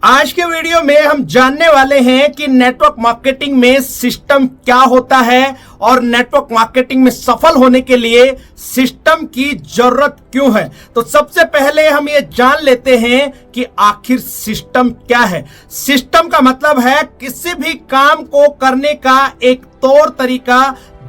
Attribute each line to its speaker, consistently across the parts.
Speaker 1: आज के वीडियो में हम जानने वाले हैं कि नेटवर्क मार्केटिंग में सिस्टम क्या होता है और नेटवर्क मार्केटिंग में सफल होने के लिए सिस्टम की जरूरत क्यों है। तो सबसे पहले हम ये जान लेते हैं कि आखिर सिस्टम क्या है। सिस्टम का मतलब है किसी भी काम को करने का एक तौर तरीका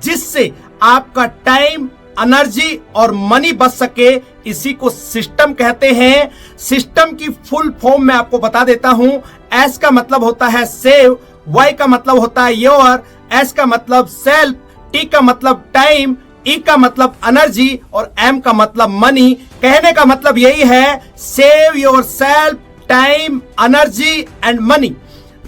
Speaker 1: जिससे आपका टाइम, एनर्जी और मनी बच सके, इसी को सिस्टम कहते हैं। सिस्टम की फुल फॉर्म में आपको बता देता हूं। एस का मतलब होता है सेव, वाई का मतलब होता है योर, एस का मतलब सेल्फ, टी का मतलब टाइम, ई का मतलब एनर्जी और एम का मतलब मनी। कहने का मतलब यही है, save your self, time, energy and money.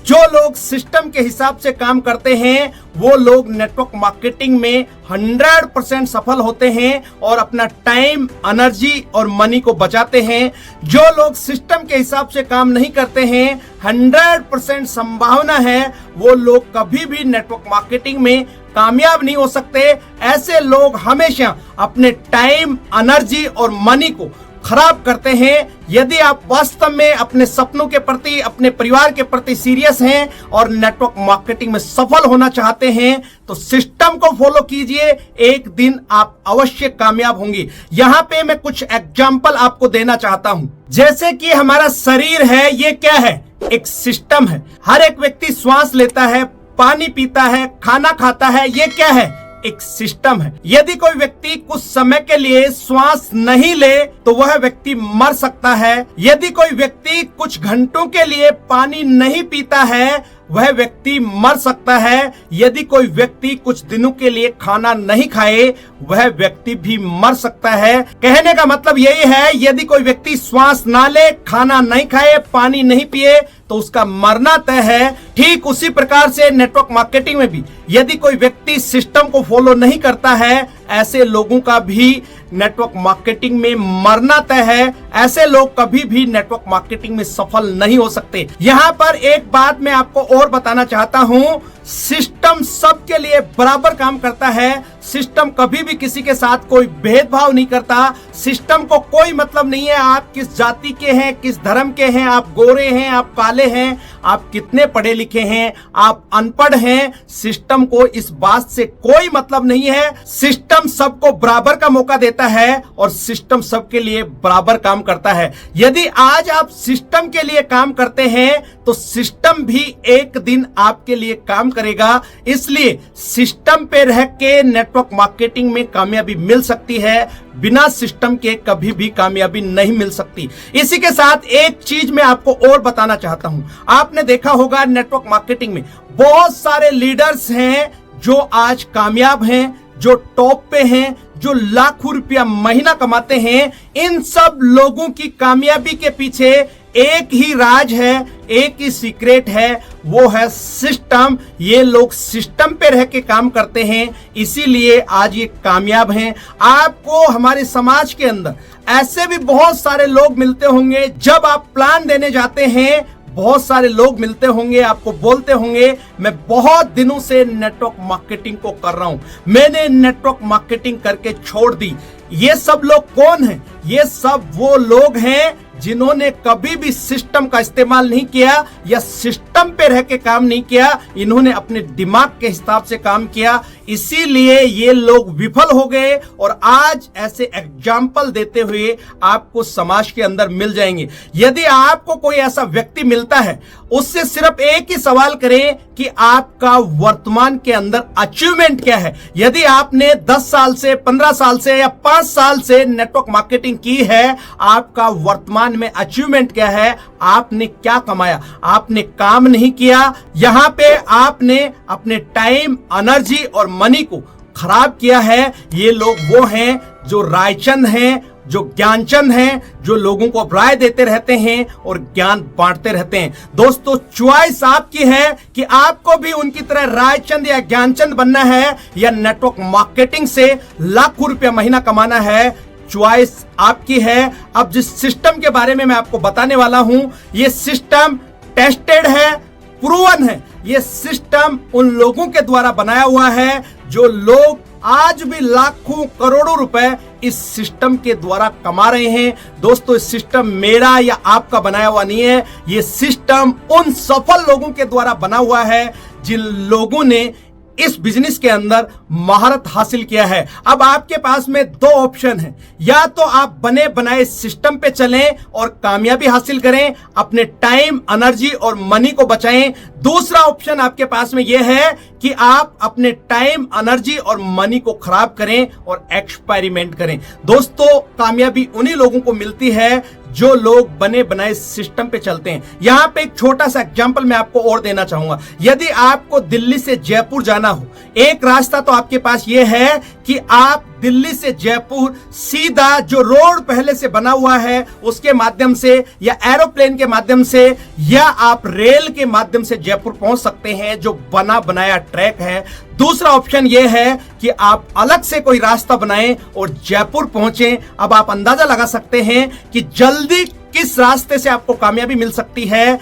Speaker 1: जो लोग सिस्टम के हिसाब से काम करते हैं वो लोग नेटवर्क मार्केटिंग में 100% सफल होते हैं और अपना टाइम, एनर्जी और मनी को बचाते हैं। जो लोग सिस्टम के हिसाब से काम नहीं करते हैं, 100% संभावना है वो लोग कभी भी नेटवर्क मार्केटिंग में कामयाब नहीं हो सकते। ऐसे लोग हमेशा अपने टाइम, एनर्जी और मनी को खराब करते हैं। यदि आप वास्तव में अपने सपनों के प्रति, अपने परिवार के प्रति सीरियस हैं और नेटवर्क मार्केटिंग में सफल होना चाहते हैं तो सिस्टम को फॉलो कीजिए, एक दिन आप अवश्य कामयाब होंगे। यहां पे मैं कुछ एग्जांपल आपको देना चाहता हूं। जैसे कि हमारा शरीर है, ये क्या है? एक सिस्टम है। हर एक व्यक्ति श्वास लेता है, पानी पीता है, खाना खाता है, ये क्या है? एक सिस्टम है। यदि कोई व्यक्ति कुछ समय के लिए श्वास नहीं ले तो वह व्यक्ति मर सकता है। यदि कोई व्यक्ति कुछ घंटों के लिए पानी नहीं पीता है वह व्यक्ति मर सकता है। यदि कोई व्यक्ति कुछ दिनों के लिए खाना नहीं खाए वह व्यक्ति भी मर सकता है। कहने का मतलब यही है, यदि कोई व्यक्ति श्वास ना ले, खाना नहीं खाए, पानी नहीं पिए तो उसका मरना तय है। ठीक उसी प्रकार से नेटवर्क मार्केटिंग में भी यदि कोई व्यक्ति सिस्टम को फॉलो नहीं करता है, ऐसे लोगों का भी नेटवर्क मार्केटिंग में मरना तय है। ऐसे लोग कभी भी नेटवर्क मार्केटिंग में सफल नहीं हो सकते। यहाँ पर एक बात मैं आपको और बताना चाहता हूँ, सिस्टम सबके लिए बराबर काम करता है। सिस्टम कभी भी किसी के साथ कोई भेदभाव नहीं करता। सिस्टम को कोई मतलब नहीं है आप किस जाति के हैं, किस धर्म के हैं, आप गोरे हैं, आप काले हैं, आप कितने पढ़े लिखे हैं, आप अनपढ़ हैं। सिस्टम को इस बात से कोई मतलब नहीं है। सिस्टम सबको बराबर का मौका देता है और सिस्टम सबके लिए बराबर काम करता है। यदि आज आप सिस्टम के लिए काम करते हैं तो सिस्टम भी एक दिन आपके लिए काम करेगा। इसलिए सिस्टम पे रह के नेटवर्क मार्केटिंग में कामयाबी मिल सकती है, बिना सिस्टम के कभी भी कामयाबी नहीं मिल सकती। इसी के साथ एक चीज मैं आपको और बताना चाहता हूं। आपने देखा होगा नेटवर्क मार्केटिंग में बहुत सारे लीडर्स हैं जो आज कामयाब हैं, जो टॉप पे हैं, जो लाखों रुपया महीना कमाते हैं। इन सब लोगों की कामयाबी के पीछे एक ही राज है, एक ही सीक्रेट है, वो है सिस्टम। ये लोग सिस्टम पे रह के काम करते हैं, इसीलिए आज ये कामयाब हैं। आपको हमारे समाज के अंदर ऐसे भी बहुत सारे लोग मिलते होंगे, जब आप प्लान देने जाते हैं बहुत सारे लोग मिलते होंगे, आपको बोलते होंगे मैं बहुत दिनों से नेटवर्क मार्केटिंग को कर रहा हूं, मैंने नेटवर्क मार्केटिंग करके छोड़ दी। ये सब लोग कौन हैं? ये सब वो लोग हैं जिन्होंने कभी भी सिस्टम का इस्तेमाल नहीं किया या सिस्टम पे रह के काम नहीं किया। इन्होंने अपने दिमाग के हिसाब से काम किया, इसीलिए ये लोग विफल हो गए। और आज ऐसे एग्जाम्पल देते हुए आपको समाज के अंदर मिल जाएंगे। यदि आपको कोई ऐसा व्यक्ति मिलता है, उससे सिर्फ एक ही सवाल करें कि आपका वर्तमान के अंदर अचीवमेंट क्या है। यदि आपने 10 साल से, 15 साल से या 5 साल से नेटवर्क मार्केटिंग की है, आपका वर्तमान में अचीवमेंट क्या है? आपने क्या कमाया? आपने काम नहीं किया। यहां पे आपने अपने टाइम, एनर्जी और मनी को खराब किया है। ये लोग वो हैं जो रायचंद हैं, जो ज्ञानचंद हैं, जो लोगों को राय देते रहते हैं और ज्ञान बांटते रहते हैं। दोस्तों, चॉइस आपकी है कि आपको भी उनकी तरह रायचंद या ज्ञानचंद बनना है या नेटवर्क मार्केटिंग से लाखों रुपया महीना कमाना है। चॉइस आपकी है। अब जिस सिस्टम के बारे में मैं आपको बताने वाला हूं, ये सिस्टम टेस्टेड है, प्रूवन है। ये सिस्टम उन लोगों के द्वारा बनाया हुआ है जो लोग आज भी लाखों करोड़ों रुपए इस सिस्टम के द्वारा कमा रहे हैं। दोस्तों, इस सिस्टम मेरा या आपका बनाया हुआ नहीं है, ये सिस्टम उन सफल लोगों के द्वारा बना हुआ है जिन लोगों ने इस बिजनेस के अंदर महारत हासिल किया है। अब आपके पास में दो ऑप्शन है, या तो आप बने बनाए सिस्टम पे चलें और कामयाबी हासिल करें, अपने टाइम, एनर्जी और मनी को बचाएं। दूसरा ऑप्शन आपके पास में यह है कि आप अपने टाइम, एनर्जी और मनी को खराब करें और एक्सपेरिमेंट करें। दोस्तों, कामयाबी उन्हीं लोगों को मिलती है जो लोग बने बनाए सिस्टम पे चलते हैं। यहां पे एक छोटा सा एग्जांपल मैं आपको और देना चाहूंगा। यदि आपको दिल्ली से जयपुर जाना हो, एक रास्ता तो आपके पास यह है कि आप दिल्ली से जयपुर सीधा जो रोड पहले से बना हुआ है उसके माध्यम से, या एरोप्लेन के माध्यम से, या आप रेल के माध्यम से जयपुर पहुंच सकते हैं जो बना बनाया ट्रैक है। दूसरा ऑप्शन यह है कि आप अलग से कोई रास्ता बनाएं और जयपुर पहुंचें। अब आप अंदाजा लगा सकते हैं कि जल्दी किस रास्ते से आपको कामयाबी मिल सकती है।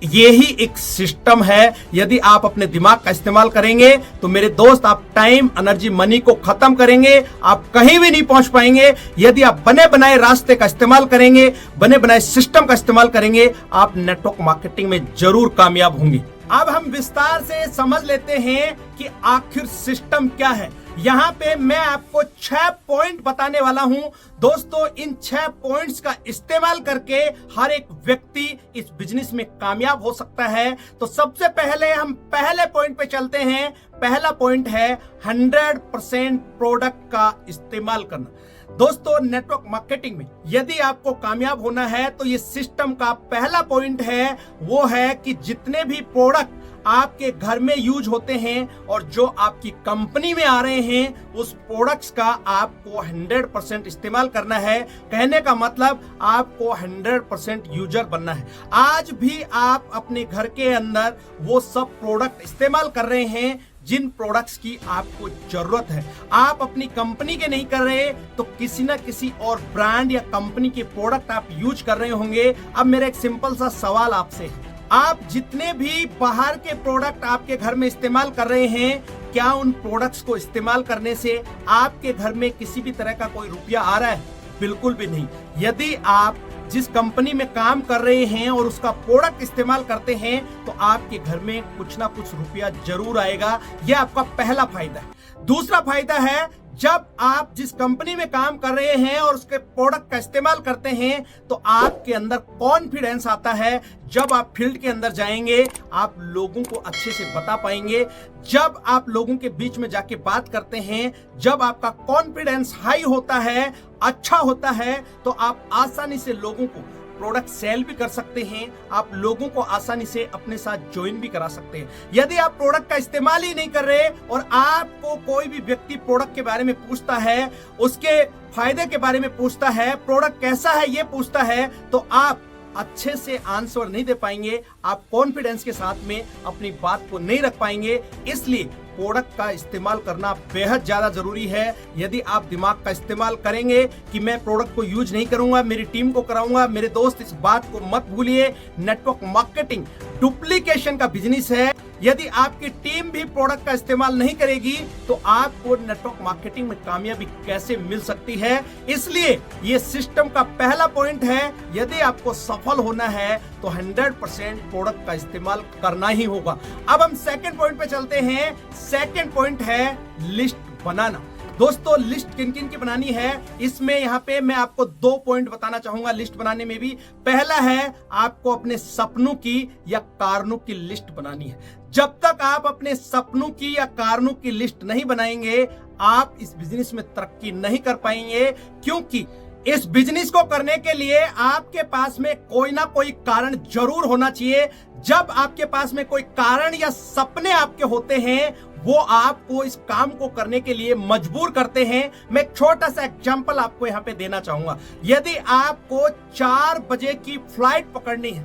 Speaker 1: यही एक सिस्टम है। यदि आप अपने दिमाग का इस्तेमाल करेंगे तो मेरे दोस्त, आप टाइम, एनर्जी, मनी को खत्म करेंगे, आप कहीं भी नहीं पहुंच पाएंगे। यदि आप बने बनाए रास्ते का इस्तेमाल करेंगे, बने बनाए सिस्टम का इस्तेमाल करेंगे, आप नेटवर्क मार्केटिंग में जरूर कामयाब होंगे। अब हम विस्तार से समझ लेते हैं कि आखिर सिस्टम क्या है। यहां पे मैं आपको 6 पॉइंट बताने वाला हूं। दोस्तों, इन 6 पॉइंट्स का इस्तेमाल करके हर एक व्यक्ति इस बिजनेस में कामयाब हो सकता है। तो सबसे पहले हम पहले पॉइंट पे चलते हैं। पहला पॉइंट है 100% प्रोडक्ट का इस्तेमाल करना। दोस्तों, नेटवर्क मार्केटिंग में यदि आपको कामयाब होना है तो ये सिस्टम का पहला पॉइंट है, वो है कि जितने भी प्रोडक्ट आपके घर में यूज होते हैं और जो आपकी कंपनी में आ रहे हैं, उस प्रोडक्ट्स का आपको 100% इस्तेमाल करना है। कहने का मतलब आपको 100% यूजर बनना है। आज भी आप अपने घर के अंदर वो सब प्रोडक्ट इस्तेमाल कर रहे हैं जिन प्रोडक्ट्स की आपको जरूरत है। आप अपनी कंपनी के नहीं कर रहे तो किसी ना किसी और ब्रांड या कंपनी के प्रोडक्ट आप यूज कर रहे होंगे। अब मेरा एक सिंपल सा सवाल आपसे है, आप जितने भी बाहर के प्रोडक्ट आपके घर में इस्तेमाल कर रहे हैं, क्या उन प्रोडक्ट्स को इस्तेमाल करने से आपके घर में किसी भी तरह का कोई रुपया आ रहा है? बिल्कुल भी नहीं। यदि आप जिस कंपनी में काम कर रहे हैं और उसका प्रोडक्ट इस्तेमाल करते हैं तो आपके घर में कुछ ना कुछ रुपया जरूर आएगा। यह आपका पहला फायदा है। दूसरा फायदा है, जब आप जिस कंपनी में काम कर रहे हैं और उसके प्रोडक्ट का इस्तेमाल करते हैं तो आपके अंदर कॉन्फिडेंस आता है। जब आप फील्ड के अंदर जाएंगे, आप लोगों को अच्छे से बता पाएंगे। जब आप लोगों के बीच में जाके बात करते हैं, जब आपका कॉन्फिडेंस हाई होता है, अच्छा होता है, तो आप आसानी से लोगों को प्रोडक्ट सेल भी कर सकते हैं। आप लोगों को आसानी से अपने साथ ज्वाइन भी करा सकते हैं। यदि आप प्रोडक्ट का इस्तेमाल ही नहीं कर रहे और आपको कोई भी व्यक्ति प्रोडक्ट के बारे में पूछता है, उसके फायदे के बारे में पूछता है, प्रोडक्ट कैसा है ये पूछता है, तो आप अच्छे से आंसर नहीं दे पाएंगे। आप कॉन्फिडेंस के साथ में अपनी बात को नहीं रख पाएंगे। इसलिए प्रोडक्ट का इस्तेमाल करना बेहद ज्यादा जरूरी है। यदि आप दिमाग का इस्तेमाल करेंगे कि मैं प्रोडक्ट को यूज नहीं करूंगा, मेरी टीम को कराऊंगा, मेरे दोस्त इस बात को मत भूलिए, नेटवर्क मार्केटिंग डुप्लीकेशन का बिजनेस है। यदि आपकी टीम भी प्रोडक्ट का इस्तेमाल नहीं करेगी तो आपको नेटवर्क मार्केटिंग में कामयाबी कैसे मिल सकती है? इसलिए ये सिस्टम का पहला पॉइंट है। यदि आपको सफल होना है तो 100% प्रोडक्ट का इस्तेमाल करना ही होगा। अब हम सेकंड पॉइंट पे चलते हैं। सेकंड पॉइंट है लिस्ट बनाना। दोस्तों, लिस्ट किन किन की बनानी है, इसमें यहां पे मैं आपको 2 पॉइंट बताना चाहूंगा लिस्ट बनाने में भी। पहला है, आपको अपने सपनों की या कारणों की लिस्ट बनानी है। जब तक आप अपने सपनों की या कारणों की लिस्ट नहीं बनाएंगे, आप इस बिजनेस में तरक्की नहीं कर पाएंगे। क्योंकि इस बिजनेस को करने के लिए आपके पास में कोई ना कोई कारण जरूर होना चाहिए। जब आपके पास में कोई कारण या सपने आपके होते हैं, वो आपको इस काम को करने के लिए मजबूर करते हैं। मैं एक छोटा सा एग्जांपल आपको यहां पे देना चाहूंगा। यदि आपको 4 बजे की फ्लाइट पकड़नी है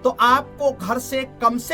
Speaker 1: तो आपको घर से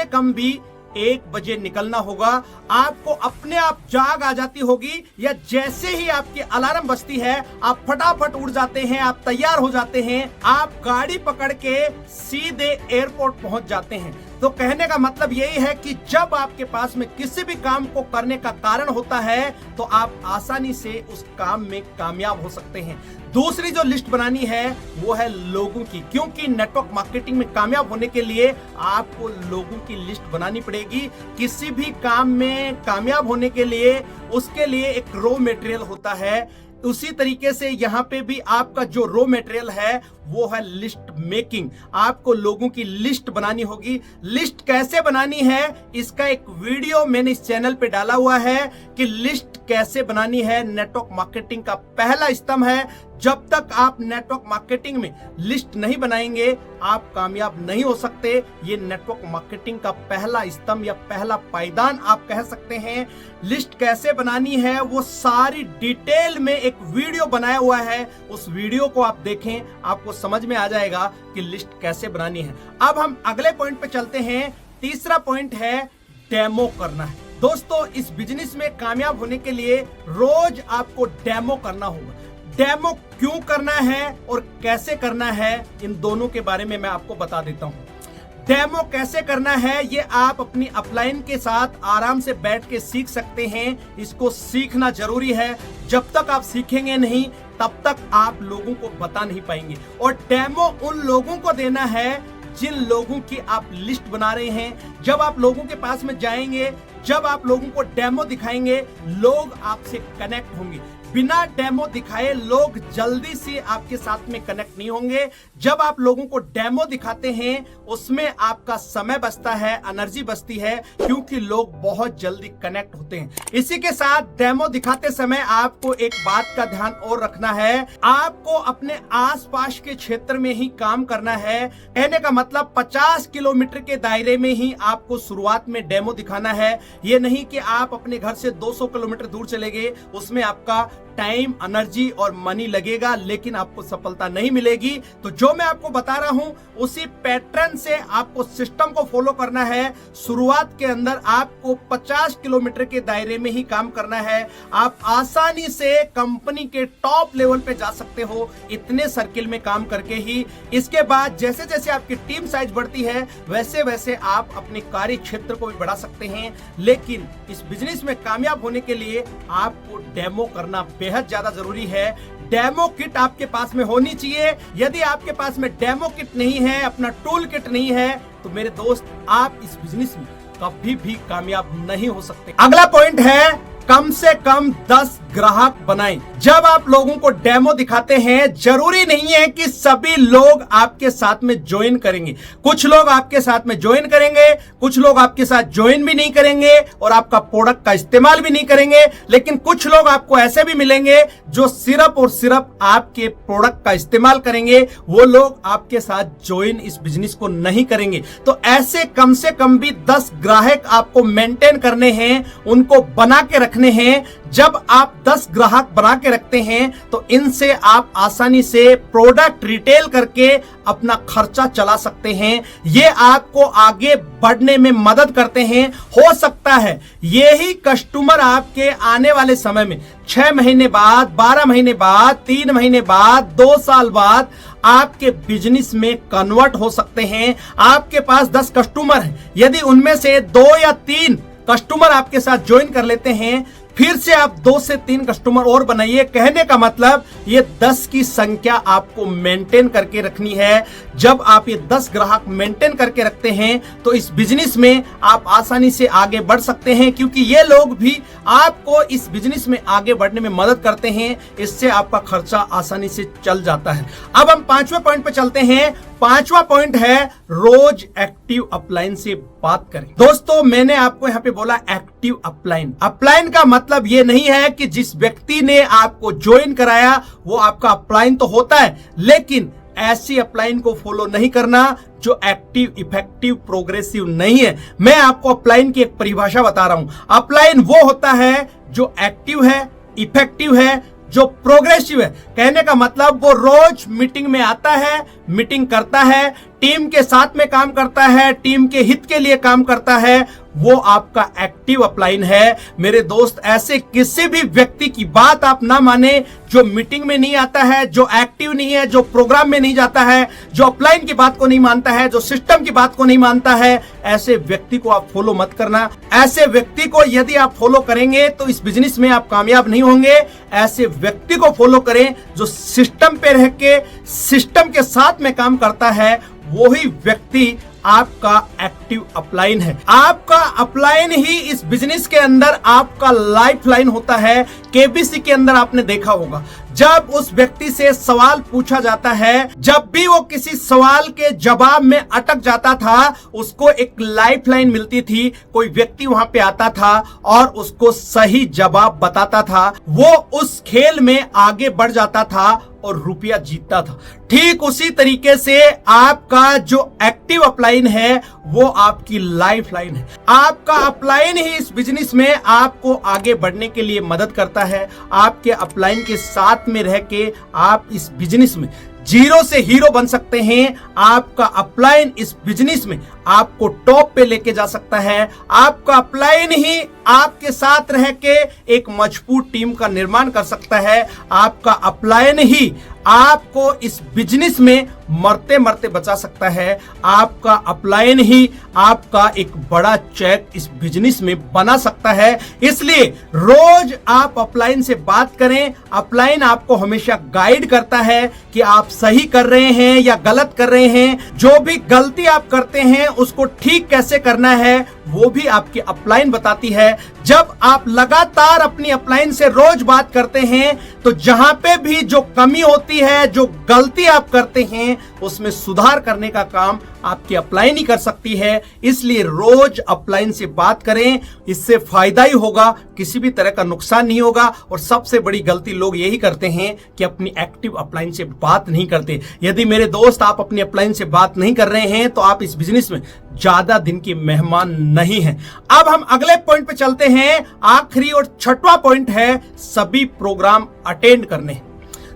Speaker 1: कम भी 1 बजे निकलना होगा। आपको अपने आप जाग आ जाती होगी, या जैसे ही आपकी अलार्म बजती है आप फटाफट उठ जाते हैं, आप तैयार हो जाते हैं, आप गाड़ी पकड़ के सीधे एयरपोर्ट पहुंच जाते हैं। तो कहने का मतलब यही है कि जब आपके पास में किसी भी काम को करने का कारण होता है तो आप आसानी से उस काम में कामयाब हो सकते हैं। दूसरी जो लिस्ट बनानी है वो है लोगों की, क्योंकि नेटवर्क मार्केटिंग में कामयाब होने के लिए आपको लोगों की लिस्ट बनानी पड़ेगी। किसी भी काम में कामयाब होने के लिए उसके लिए एक रॉ मटेरियल होता है। उसी तरीके से यहां पे भी आपका जो रॉ मटेरियल है वो है लिस्ट मेकिंग। आपको लोगों की लिस्ट बनानी होगी। लिस्ट कैसे बनानी है इसका एक वीडियो मैंने इस चैनल पे डाला हुआ है कि लिस्ट कैसे बनानी है। नेटवर्क मार्केटिंग का पहला स्तंभ है। जब तक आप नेटवर्क मार्केटिंग में लिस्ट नहीं बनाएंगे आप कामयाब नहीं हो सकते। ये नेटवर्क मार्केटिंग का पहला स्तंभ या पहला पायदान आप कह सकते हैं। लिस्ट कैसे बनानी है वो सारी डिटेल में एक वीडियो बनाया हुआ है। उस वीडियो को आप देखें, आपको समझ में आ जाएगा कि लिस्ट कैसे बनानी है। अब हम अगले पॉइंट पे चलते हैं। तीसरा पॉइंट है डेमो करना है। दोस्तों, इस बिजनेस में कामयाब होने के लिए रोज आपको डेमो करना होगा। डेमो क्यों करना है और कैसे करना है, इन दोनों के बारे में मैं आपको बता देता हूं। डेमो कैसे करना है ये आप अपनी अपलाइन के साथ आराम से बैठ के सीख सकते हैं। इसको सीखना जरूरी है। जब तक आप सीखेंगे नहीं तब तक आप लोगों को बता नहीं पाएंगे। और डेमो उन लोगों को देना है जिन लोगों की आप लिस्ट बना रहे हैं। जब आप लोगों के पास में जाएंगे, जब आप लोगों को डेमो दिखाएंगे, लोग आपसे कनेक्ट होंगे। बिना डेमो दिखाए लोग जल्दी से आपके साथ में कनेक्ट नहीं होंगे। जब आप लोगों को डेमो दिखाते हैं उसमें आपका समय बचता है, एनर्जी बचती है, क्योंकि लोग बहुत जल्दी कनेक्ट होते हैं। इसी के साथ डेमो दिखाते समय आपको एक बात का ध्यान और रखना है। आपको अपने आसपास के क्षेत्र में ही काम करना है। कहने का मतलब 50 किलोमीटर के दायरे में ही आपको शुरुआत में डेमो दिखाना है। ये नहीं कि आप अपने घर से 200 किलोमीटर दूर चले गए, उसमें आपका टाइम, एनर्जी और मनी लगेगा लेकिन आपको सफलता नहीं मिलेगी। तो जो मैं आपको बता रहा हूं उसी पैटर्न से आपको सिस्टम को फॉलो करना है। शुरुआत के अंदर आपको 50 किलोमीटर के दायरे में ही काम करना है। आप आसानी से कंपनी के टॉप लेवल पे जा सकते हो इतने सर्किल में काम करके ही। इसके बाद जैसे जैसे आपकी टीम साइज बढ़ती है वैसे वैसे आप अपने कार्य क्षेत्र को भी बढ़ा सकते हैं। लेकिन इस बिजनेस में कामयाब होने के लिए आपको डेमो करना बेहद ज्यादा जरूरी है। डेमो किट आपके पास में होनी चाहिए। यदि आपके पास में डेमो किट नहीं है, अपना टूल किट नहीं है, तो मेरे दोस्त आप इस बिजनेस में कभी भी कामयाब नहीं हो सकते। अगला पॉइंट है कम से कम 10 ग्राहक बनाएं। जब आप लोगों को डेमो दिखाते हैं जरूरी नहीं है कि सभी लोग आपके साथ में ज्वाइन करेंगे। कुछ लोग आपके साथ में ज्वाइन करेंगे, कुछ लोग आपके साथ ज्वाइन भी नहीं करेंगे और आपका प्रोडक्ट का इस्तेमाल भी नहीं करेंगे। लेकिन कुछ लोग आपको ऐसे भी मिलेंगे जो सिर्फ और सिर्फ आपके प्रोडक्ट का इस्तेमाल करेंगे। वो लोग आपके साथ ज्वाइन इस बिजनेस को नहीं करेंगे। तो ऐसे कम से कम भी 10 ग्राहक आपको मेंटेन करने हैं, उनको बना के रखने हैं। जब आप 10 ग्राहक बना के रखते हैं तो इनसे आप आसानी से प्रोडक्ट रिटेल करके अपना खर्चा चला सकते हैं। ये आपको आगे बढ़ने में मदद करते हैं। हो सकता है यही कस्टमर आपके आने वाले समय में 6 महीने बाद, 12 महीने बाद, 3 महीने बाद, 2 साल बाद आपके बिजनेस में कन्वर्ट हो सकते हैं। आपके पास 10 कस्टमर हैं, यदि उनमें से 2 या 3 कस्टमर आपके साथ ज्वाइन कर लेते हैं, फिर से आप 2 से 3 कस्टमर और बनाइए। कहने का मतलब ये 10 की संख्या आपको मेंटेन करके रखनी है। जब आप ये 10 ग्राहक मेंटेन करके रखते हैं तो इस बिजनेस में आप आसानी से आगे बढ़ सकते हैं, क्योंकि ये लोग भी आपको इस बिजनेस में आगे बढ़ने में मदद करते हैं। इससे आपका खर्चा आसानी से चल जाता है। अब हम 5वें पॉइंट पे चलते हैं। 5वां पॉइंट है रोज एक्टिव अपलाइन से बात करें। दोस्तों, मैंने आपको यहां पे बोला एक्टिव अपलाइन। अपलाइन का मतलब ये नहीं है कि जिस व्यक्ति ने आपको ज्वाइन कराया वो आपका अपलाइन तो होता है, लेकिन ऐसी अपलाइन को फॉलो नहीं करना जो एक्टिव, इफेक्टिव, प्रोग्रेसिव नहीं है। मैं आपको अपलाइन की एक परिभाषा बता रहा हूं। अपलाइन वो होता है जो एक्टिव है, इफेक्टिव है, जो प्रोग्रेसिव है। कहने का मतलब वो रोज मीटिंग में आता है, मीटिंग करता है, टीम के साथ में काम करता है, टीम के हित के लिए काम करता है। वो आपका एक्टिव अपलाइन है। मेरे दोस्त, ऐसे किसी भी व्यक्ति की बात आप ना माने जो मीटिंग में नहीं आता है, जो एक्टिव नहीं है, जो प्रोग्राम में नहीं जाता है, जो अपलाइन की बात को नहीं मानता है, जो सिस्टम की बात को नहीं मानता है। ऐसे व्यक्ति को आप फॉलो मत करना। ऐसे व्यक्ति को यदि आप फॉलो करेंगे तो इस बिजनेस में आप कामयाब नहीं होंगे। ऐसे व्यक्ति को फॉलो करें जो सिस्टम पे रह के सिस्टम के साथ में काम करता है। वही व्यक्ति आपका एक्टिव अपलाइन है। आपका अपलाइन ही इस बिजनेस के अंदर आपका लाइफ लाइन होता है। केबीसी के अंदर आपने देखा होगा, जब उस व्यक्ति से सवाल पूछा जाता है, जब भी वो किसी सवाल के जवाब में अटक जाता था, उसको एक लाइफ लाइन मिलती थी। कोई व्यक्ति वहां पे आता था और उसको सही जवाब बताता था, वो उस खेल में आगे बढ़ जाता था और रुपया जीतता था। ठीक उसी तरीके से आपका जो एक्टिव अपलाइन है वो आपकी लाइफ लाइन है। आपका अपलाइन ही इस बिजनेस में आपको आगे बढ़ने के लिए मदद करता है। आपके अपलाइन के साथ में रह के आप इस बिजनेस में जीरो से हीरो बन सकते हैं। आपका अपलाइन इस बिजनेस में आपको टॉप पे लेके जा सकता है। आपका अपलाइन ही आपके साथ रह के एक मजबूत टीम का निर्माण कर सकता है। आपका अपलाइन ही आपको इस बिजनेस में मरते मरते बचा सकता है। आपका अपलाइन ही आपका एक बड़ा चेक इस बिजनेस में बना सकता है। इसलिए रोज आप अपलाइन से बात करें। अपलाइन आपको हमेशा गाइड करता है कि आप सही कर रहे हैं या गलत कर रहे हैं। जो भी गलती आप करते हैं उसको ठीक कैसे करना है वो भी आपकी अपलाइन बताती है। जब आप लगातार अपनी अपलाइन से रोज बात करते हैं तो जहां पे भी जो कमी होती है, जो गलती आप करते हैं, उसमें सुधार करने का काम आपकी अपलाइन ही कर सकती है। इसलिए रोज अपलाइन से बात करें, इससे फायदा ही होगा, किसी भी तरह का नुकसान नहीं होगा। और सबसे बड़ी गलती लोग यही करते हैं कि अपनी एक्टिव अपलाइन से बात नहीं करते। यदि मेरे दोस्त आप अपनी अपलाइन से बात नहीं कर रहे हैं तो आप इस बिजनेस में ज्यादा दिन के मेहमान नहीं हैं। अब हम अगले पॉइंट पे चलते हैं। आखिरी और छठवां पॉइंट है सभी प्रोग्राम अटेंड करने।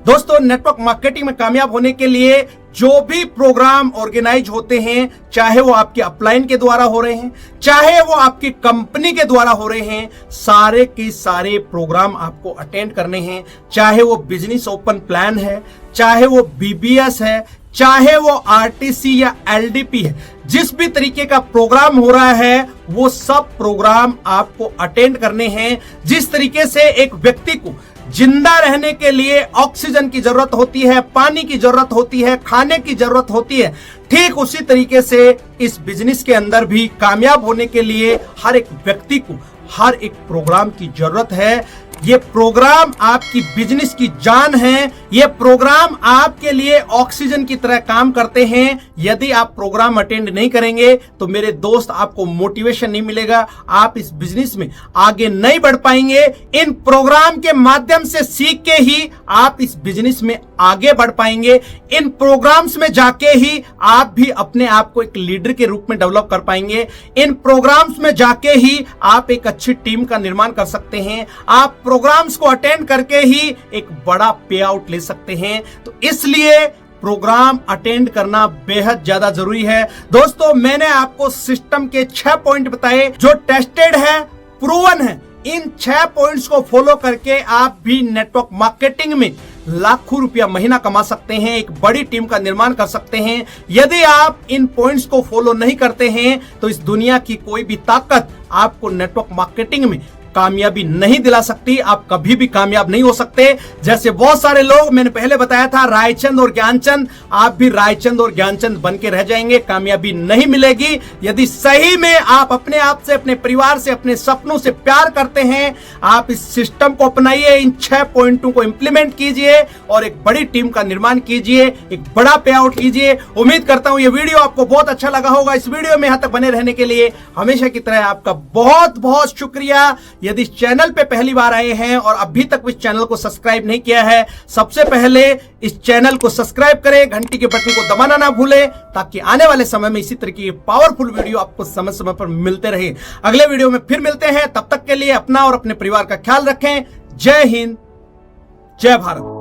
Speaker 1: दोस्तों, नेटवर्क मार्केटिंग में कामयाब होने के लिए जो भी प्रोग्राम ऑर्गेनाइज होते हैं, चाहे वो आपके अपलाइन के द्वारा हो रहे हैं, चाहे वो आपकी कंपनी के द्वारा हो रहे हैं, सारे के सारे प्रोग्राम आपको अटेंड करने हैं। चाहे वो बिजनेस ओपन प्लान है, चाहे वो बीबीएस है, चाहे वो आरटीसी या एलडीपी है, जिस भी तरीके का प्रोग्राम हो रहा है वो सब प्रोग्राम आपको अटेंड करने हैं। जिस तरीके से एक व्यक्ति को जिंदा रहने के लिए ऑक्सीजन की जरूरत होती है, पानी की जरूरत होती है, खाने की जरूरत होती है, ठीक उसी तरीके से इस बिजनेस के अंदर भी कामयाब होने के लिए हर एक व्यक्ति को हर एक प्रोग्राम की जरूरत है। ये प्रोग्राम आपकी बिजनेस की जान है। ये प्रोग्राम आपके लिए ऑक्सीजन की तरह काम करते हैं। यदि आप प्रोग्राम अटेंड नहीं करेंगे तो मेरे दोस्त आपको मोटिवेशन नहीं मिलेगा, आप इस बिजनेस में आगे नहीं बढ़ पाएंगे। इन प्रोग्राम के माध्यम से सीख के ही आप इस बिजनेस में आगे बढ़ पाएंगे। इन प्रोग्राम्स में जाके ही आप भी अपने आप को एक लीडर के रूप में डेवलप कर पाएंगे। इन प्रोग्राम्स में जाके ही आप एक अच्छी टीम का निर्माण कर सकते हैं। आप प्रोग्राम्स को अटेंड करके ही एक बड़ा पे आउट ले सकते हैं। तो इसलिए प्रोग्राम अटेंड करना बेहद ज्यादा जरूरी है। दोस्तों, मैंने आपको सिस्टम के 6 पॉइंट बताए जो टेस्टेड है, प्रूवन है। इन 6 पॉइंट्स को फॉलो करके आप भी नेटवर्क मार्केटिंग में लाखों रुपया महीना कमा सकते हैं, एक बड़ी टीम का निर्माण कर सकते हैं। यदि आप इन पॉइंट्स को फॉलो नहीं करते हैं तो इस दुनिया की कोई भी ताकत आपको नेटवर्क मार्केटिंग में कामयाबी नहीं दिला सकती। आप कभी भी कामयाब नहीं हो सकते। जैसे बहुत सारे लोग, मैंने पहले बताया था, रायचंद और ज्ञानचंद, आप भी रायचंद और ज्ञानचंद बन के रह जाएंगे, कामयाबी नहीं मिलेगी। यदि सही में आप अपने आप से, अपने परिवार से, अपने सपनों से प्यार करते हैं, आप इस सिस्टम को अपनाइए, इन 6 पॉइंटों को इंप्लीमेंट कीजिए और एक बड़ी टीम का निर्माण कीजिए, एक बड़ा पे आउट कीजिए। उम्मीद करता हूं ये वीडियो आपको बहुत अच्छा लगा होगा। इस वीडियो में यहां तक बने रहने के लिए हमेशा की तरह आपका बहुत बहुत शुक्रिया। यदि चैनल पे पहली बार आए हैं और अभी तक इस चैनल को सब्सक्राइब नहीं किया है, सबसे पहले इस चैनल को सब्सक्राइब करें, घंटी के बटन को दबाना ना भूलें, ताकि आने वाले समय में इसी तरह की पावरफुल वीडियो आपको समय समय पर मिलते रहे। अगले वीडियो में फिर मिलते हैं, तब तक के लिए अपना और अपने परिवार का ख्याल रखें। जय हिंद, जय भारत।